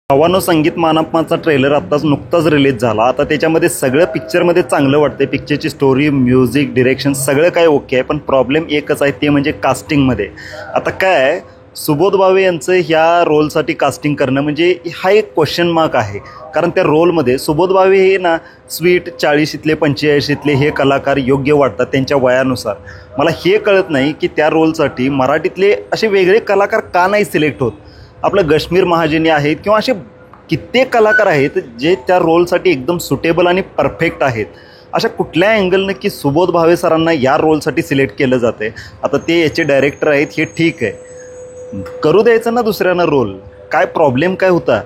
भावानो संगीत मानापमाचा ट्रेलर आत्ताच नुकताच रिलीज झाला। आता त्याच्यामध्ये सगळं पिक्चरमध्ये चांगलं वाटतंय। पिक्चरची स्टोरी, म्युझिक, डिरेक्शन सगळं काय ओके आहे, पण प्रॉब्लेम एकच आहे, ते म्हणजे कास्टिंगमध्ये। आता काय सुबोध भावे यांचं ह्या रोलसाठी कास्टिंग करणं म्हणजे हा एक क्वेश्चन मार्क आहे। कारण त्या रोलमध्ये सुबोध भावे हे ना स्वीट 40शीतले 85शीतले हे कलाकार योग्य वाटतात त्यांच्या वयानुसार। मला हे कळत नाही की त्या रोलसाठी मराठीतले असे वेगळे कलाकार का नाही सिलेक्ट होत। आपलं कश्मीर महाजनी आहेत किंवा असे कित्येक कलाकार आहेत जे त्या रोलसाठी एकदम सुटेबल आणि परफेक्ट आहेत। अशा कुठल्या अँगलनं की सुबोध भावे सरांना या रोलसाठी सिलेक्ट केलं जाते। आता ते याचे डायरेक्टर आहेत, हे ठीक आहे, करू द्यायचं ना दुसऱ्यांना रोल। काय प्रॉब्लेम काय होता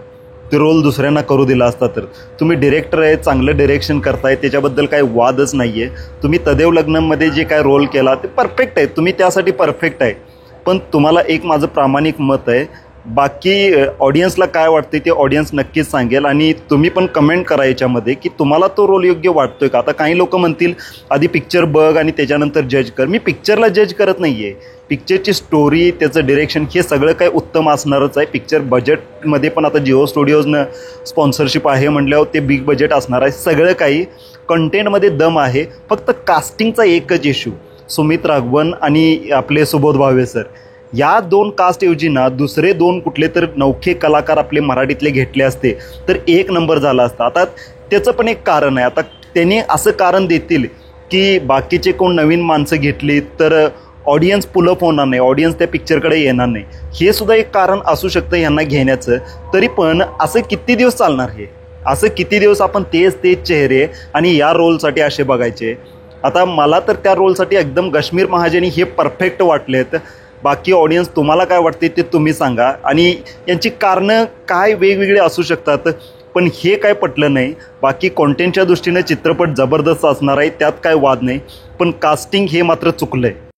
ते रोल दुसऱ्यांना करू दिला असता तर। तुम्ही डिरेक्टर आहे, चांगलं डिरेक्शन करताय, त्याच्याबद्दल काही वादच नाही आहे। तुम्ही तदेव लग्नमध्ये जे काय रोल केला ते परफेक्ट आहे, तुम्ही त्यासाठी परफेक्ट आहे। पण तुम्हाला एक माझं प्रामाणिक मत आहे, बाकी ऑडियन्सला काय वाटते ते ऑडियन्स नक्कीच सांगेल आणि तुम्ही पण कमेंट करा याच्यामध्ये की तुम्हाला तो रोल योग्य वाटतोय का। आता काही लोक म्हणतील आधी पिक्चर बघ आणि त्याच्यानंतर जज कर। मी पिक्चरला जज करत नाही आहे, पिक्चरची स्टोरी, त्याचं डिरेक्शन हे सगळं काही उत्तम असणारच आहे। पिक्चर बजेटमध्ये पण आता जिओ स्टुडिओजनं स्पॉन्सरशिप आहे म्हटल्यावर ते बिग बजेट असणार आहे। सगळं काही कंटेंटमध्ये दम आहे, फक्त कास्टिंगचा एकच इश्यू। सुमित राघवन आणि आपले सुबोध भावे सर या दोन कास्टऐवजी ना दुसरे दोन कुठले तर नौखे कलाकार आपले मराठीतले घेतले असते तर एक नंबर झाला असता। आता त्याचं पण एक कारण आहे। आता त्यांनी असं कारण देतील की बाकीचे कोण नवीन माणसं घेतली तर ऑडियन्स पुलअप होणार नाही, ऑडियन्स त्या पिक्चरकडे येणार नाही, हे सुद्धा एक कारण असू शकतं यांना घेण्याचं। तरी पण असं किती दिवस चालणार हे? असं किती दिवस आपण तेच चेहरे आणि या रोलसाठी असे बघायचे? आता मला तर त्या रोलसाठी एकदम कश्मीर महाजनी हे परफेक्ट वाटलेत। बाकी ऑडियन्स तुम्हाला काय वाटते ते तुम्ही सांगा आणि यांची कारणं काय वेगवेगळे असू शकतात, पण हे काय पटलं नाही। बाकी कॉन्टेंटच्या दृष्टीने चित्रपट जबरदस्त असणार आहे, त्यात काय वाद नाही, पण कास्टिंग हे मात्र चुकलं आहे।